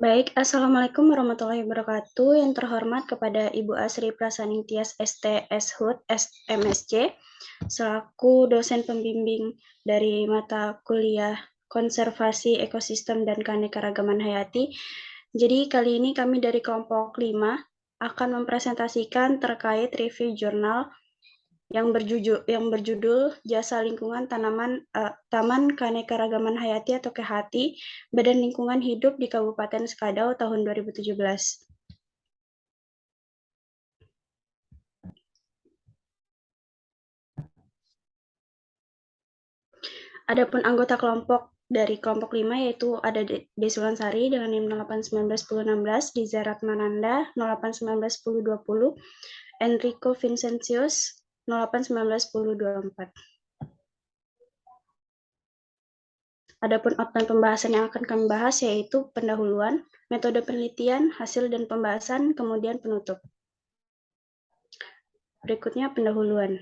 Baik, Assalamualaikum warahmatullahi wabarakatuh. Yang terhormat kepada Ibu Asri Prasaningtyas ST Shud MSc, selaku dosen pembimbing dari mata kuliah Konservasi Ekosistem dan Keanekaragaman Hayati. Jadi kali ini kami dari kelompok 5 akan mempresentasikan terkait review jurnal yang berjudul Jasa Lingkungan Taman Keanekaragaman Hayati atau KHATI Badan Lingkungan Hidup di Kabupaten Sekadau tahun 2017. Adapun anggota kelompok dari kelompok 5 yaitu ada Desi Sari dengan NIM 08191016, Dizarat Mananda 08191020, Enrico Vincentius 08191024. Adapun outline pembahasan yang akan kami bahas yaitu pendahuluan, metode penelitian, hasil dan pembahasan, kemudian penutup. Berikutnya pendahuluan.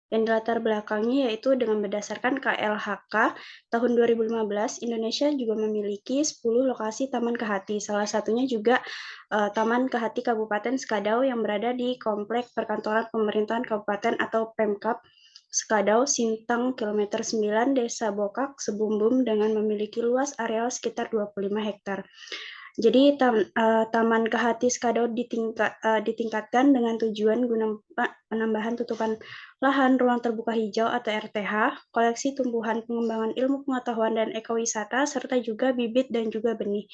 Yang dilatar belakangnya yaitu dengan berdasarkan KLHK tahun 2015, Indonesia juga memiliki 10 lokasi taman KHATI. Salah satunya juga Taman KHATI Kabupaten Sekadau yang berada di Komplek Perkantoran Pemerintahan Kabupaten atau Pemkab Sekadau, Sintang, kilometer 9, Desa Bokak, Sebumbum dengan memiliki luas areal sekitar 25 hektar. Jadi Taman KHATI Sekadau ditingkatkan dengan tujuan guna penambahan tutupan lahan ruang terbuka hijau atau RTH, koleksi tumbuhan, pengembangan ilmu pengetahuan dan ekowisata, serta juga bibit dan juga benih.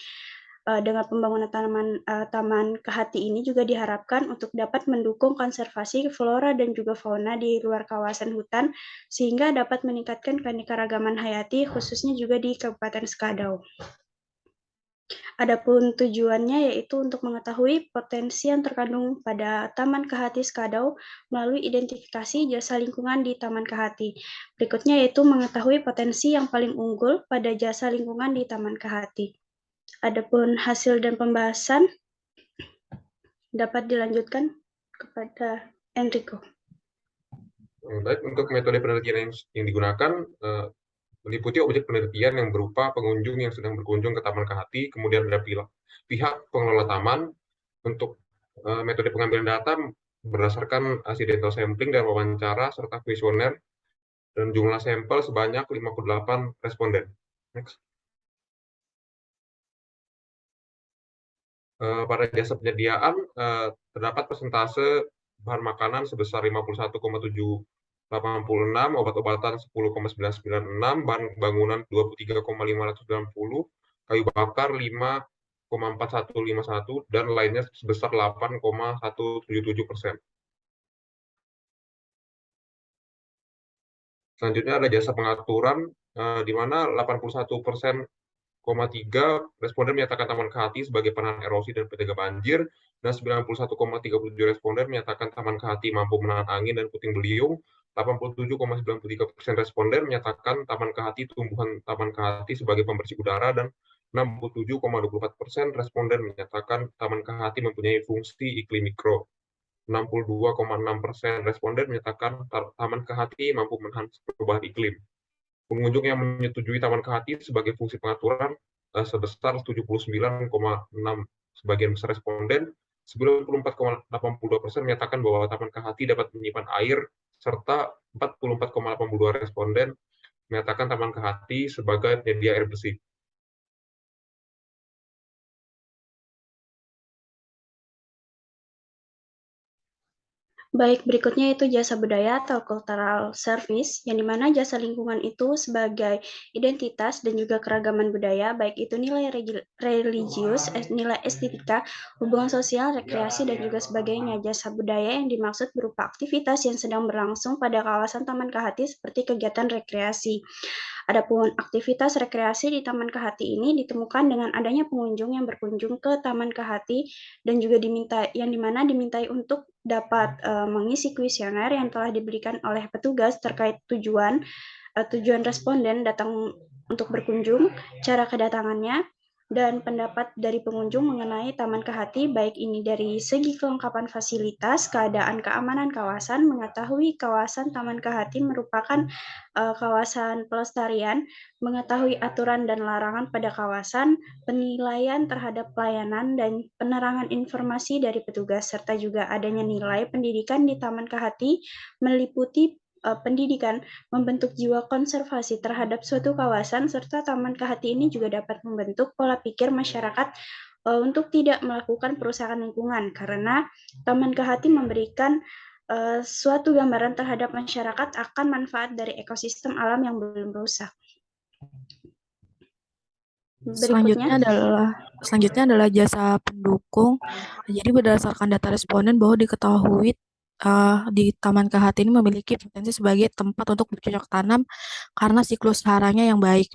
Dengan pembangunan Taman KHATI ini juga diharapkan untuk dapat mendukung konservasi flora dan juga fauna di luar kawasan hutan, sehingga dapat meningkatkan keanekaragaman hayati, khususnya juga di Kabupaten Sekadau. Adapun tujuannya yaitu untuk mengetahui potensi yang terkandung pada Taman KHATI Sekadau melalui identifikasi jasa lingkungan di Taman KHATI. Berikutnya yaitu mengetahui potensi yang paling unggul pada jasa lingkungan di Taman KHATI. Adapun hasil dan pembahasan dapat dilanjutkan kepada Enrico. Baik, untuk metode penelitian yang digunakan meliputi objek penelitian yang berupa pengunjung yang sedang berkunjung ke Taman KHATI, kemudian ada pihak pengelola taman. Untuk metode pengambilan data berdasarkan accidental sampling dan wawancara serta kuesioner dan jumlah sampel sebanyak 58 responden. Next. Pada jasa penyediaan terdapat persentase bahan makanan sebesar 51,786, obat-obatan 10,996, bahan bangunan 23,590, kayu bakar 5,4151, dan lainnya sebesar 8,177%. Selanjutnya ada jasa pengaturan, di mana 81,3% responden menyatakan Taman KHATI sebagai penahan erosi dan pencegah banjir, dan 91,37% responden menyatakan Taman KHATI mampu menahan angin dan puting beliung. 87,93% responden menyatakan Taman KHATI tumbuhan Taman KHATI sebagai pembersih udara, dan 67,24% responden menyatakan Taman KHATI mempunyai fungsi iklim mikro. 62,6% responden menyatakan Taman KHATI mampu menahan perubahan iklim. Pengunjung yang menyetujui Taman KHATI sebagai fungsi pengaturan sebesar 79,6%. Sebagian besar responden, 94,82% menyatakan bahwa Taman KHATI dapat menyimpan air, serta 44,82% responden menyatakan Taman KHATI sebagai penyedia air bersih. Baik, berikutnya itu jasa budaya atau cultural service, yang dimana jasa lingkungan itu sebagai identitas dan juga keragaman budaya, baik itu nilai religius, nilai estetika, hubungan sosial, rekreasi, dan juga sebagainya. Jasa budaya yang dimaksud berupa aktivitas yang sedang berlangsung pada kawasan Taman KHATI seperti kegiatan rekreasi. Adapun aktivitas rekreasi di Taman KHATI ini ditemukan dengan adanya pengunjung yang berkunjung ke Taman KHATI dan juga dimintai untuk dapat mengisi kuesioner yang telah diberikan oleh petugas terkait tujuan responden datang untuk berkunjung, cara kedatangannya, dan pendapat dari pengunjung mengenai Taman Kehati, baik ini dari segi kelengkapan fasilitas, keadaan keamanan kawasan, mengetahui kawasan Taman Kehati merupakan kawasan pelestarian, mengetahui aturan dan larangan pada kawasan, penilaian terhadap pelayanan dan penerangan informasi dari petugas, serta juga adanya nilai pendidikan di Taman Kehati meliputi pendidikan, membentuk jiwa konservasi terhadap suatu kawasan, serta Taman Kehati ini juga dapat membentuk pola pikir masyarakat untuk tidak melakukan perusakan lingkungan, karena Taman Kehati memberikan suatu gambaran terhadap masyarakat akan manfaat dari ekosistem alam yang belum rusak. Berikutnya, Selanjutnya adalah jasa pendukung. Jadi berdasarkan data responden bahwa diketahui di Taman Kehati ini memiliki potensi sebagai tempat untuk bercocok tanam karena siklus haranya yang baik,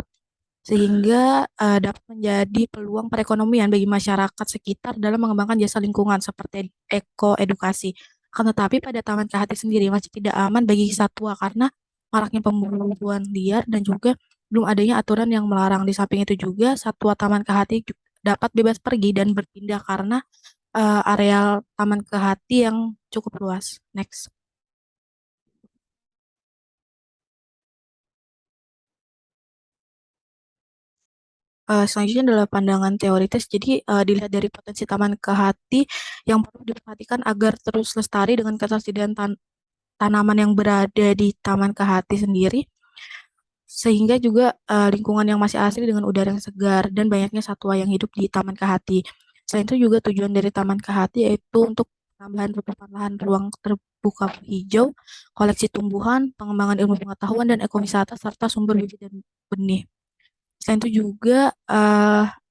sehingga dapat menjadi peluang perekonomian bagi masyarakat sekitar dalam mengembangkan jasa lingkungan seperti ekoedukasi. Akan tetapi pada Taman Kehati sendiri masih tidak aman bagi satwa karena maraknya pemburuan liar dan juga belum adanya aturan yang melarang. Di samping itu juga satwa Taman Kehati dapat bebas pergi dan berpindah karena areal Taman Kehati yang cukup luas. Next. Selanjutnya adalah pandangan teoritis. Jadi dilihat dari potensi Taman Kehati yang perlu diperhatikan agar terus lestari dengan ketersediaan tanaman yang berada di Taman Kehati sendiri, sehingga juga lingkungan yang masih asri dengan udara yang segar dan banyaknya satwa yang hidup di Taman Kehati. Selain itu juga tujuan dari Taman Kehati yaitu untuk penambahan tutupan lahan ruang terbuka hijau, koleksi tumbuhan, pengembangan ilmu pengetahuan dan ekowisata serta sumber bibit dan benih. Selain itu juga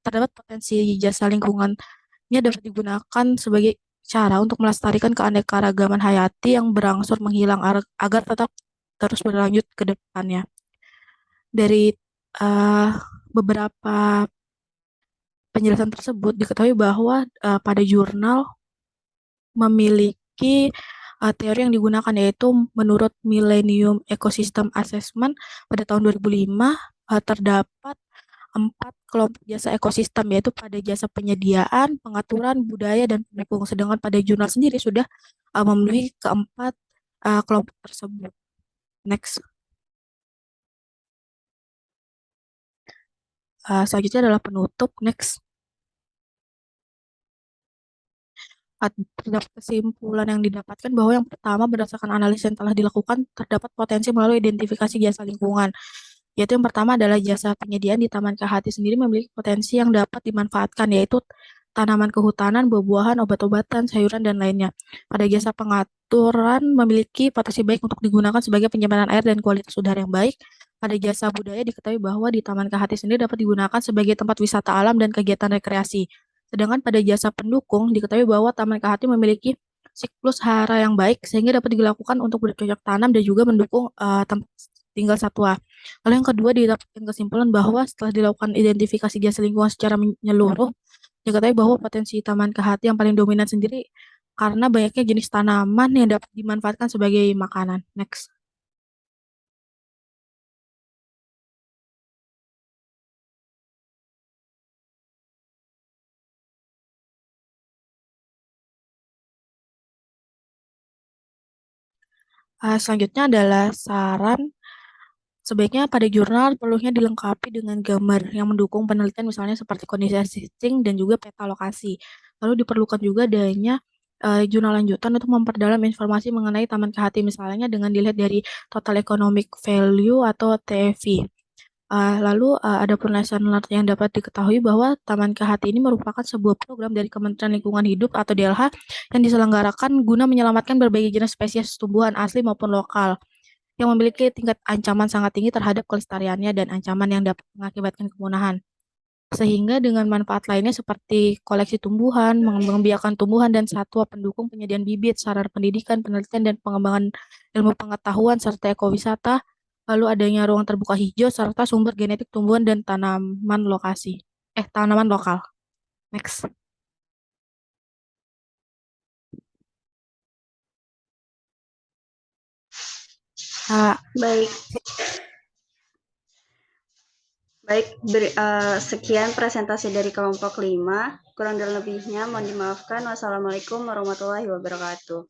terdapat potensi jasa lingkungannya dapat digunakan sebagai cara untuk melestarikan keanekaragaman hayati yang berangsur menghilang agar tetap terus berlanjut ke depannya. Dari beberapa penjelasan tersebut diketahui bahwa pada jurnal memiliki teori yang digunakan yaitu menurut Millennium Ecosystem Assessment pada tahun 2005 terdapat 4 kelompok jasa ekosistem yaitu pada jasa penyediaan, pengaturan, budaya, dan pendukung. Sedangkan pada jurnal sendiri sudah memenuhi keempat kelompok tersebut. Next. Selanjutnya adalah penutup. Next. Terdapat kesimpulan yang didapatkan bahwa yang pertama berdasarkan analisis yang telah dilakukan terdapat potensi melalui identifikasi jasa lingkungan, yaitu yang pertama adalah jasa penyediaan di Taman Kehati sendiri memiliki potensi yang dapat dimanfaatkan yaitu tanaman kehutanan, buah-buahan, obat-obatan, sayuran, dan lainnya. Pada jasa pengaturan memiliki potensi baik untuk digunakan sebagai penyimpanan air dan kualitas udara yang baik. Pada jasa budaya diketahui bahwa di Taman Kehati sendiri dapat digunakan sebagai tempat wisata alam dan kegiatan rekreasi. Sedangkan pada jasa pendukung diketahui bahwa Taman Kehati memiliki siklus hara yang baik sehingga dapat dilakukan untuk bercocok tanam dan juga mendukung tempat tinggal satwa. Lalu yang kedua didapatkan kesimpulan bahwa setelah dilakukan identifikasi jasa lingkungan secara menyeluruh, diketahui bahwa potensi Taman Kehati yang paling dominan sendiri karena banyaknya jenis tanaman yang dapat dimanfaatkan sebagai makanan. Next. Selanjutnya adalah saran. Sebaiknya pada jurnal perlunya dilengkapi dengan gambar yang mendukung penelitian misalnya seperti kondisi existing dan juga peta lokasi. Lalu diperlukan juga adanya jurnal lanjutan untuk memperdalam informasi mengenai Taman Kehati misalnya dengan dilihat dari Total Economic Value atau TEV. Lalu ada pun lesson learned yang dapat diketahui bahwa Taman Kehati ini merupakan sebuah program dari Kementerian Lingkungan Hidup atau DLH yang diselenggarakan guna menyelamatkan berbagai jenis spesies tumbuhan asli maupun lokal yang memiliki tingkat ancaman sangat tinggi terhadap kelestariannya dan ancaman yang dapat mengakibatkan kepunahan. Sehingga dengan manfaat lainnya seperti koleksi tumbuhan, mengembangkan tumbuhan dan satwa pendukung penyediaan bibit, sarana pendidikan, penelitian dan pengembangan ilmu pengetahuan serta ekowisata, lalu adanya ruang terbuka hijau serta sumber genetik tumbuhan dan tanaman lokal. Next. Baik. Baik, sekian presentasi dari kelompok 5. Kurang dan lebihnya mohon dimaafkan. Wassalamualaikum warahmatullahi wabarakatuh.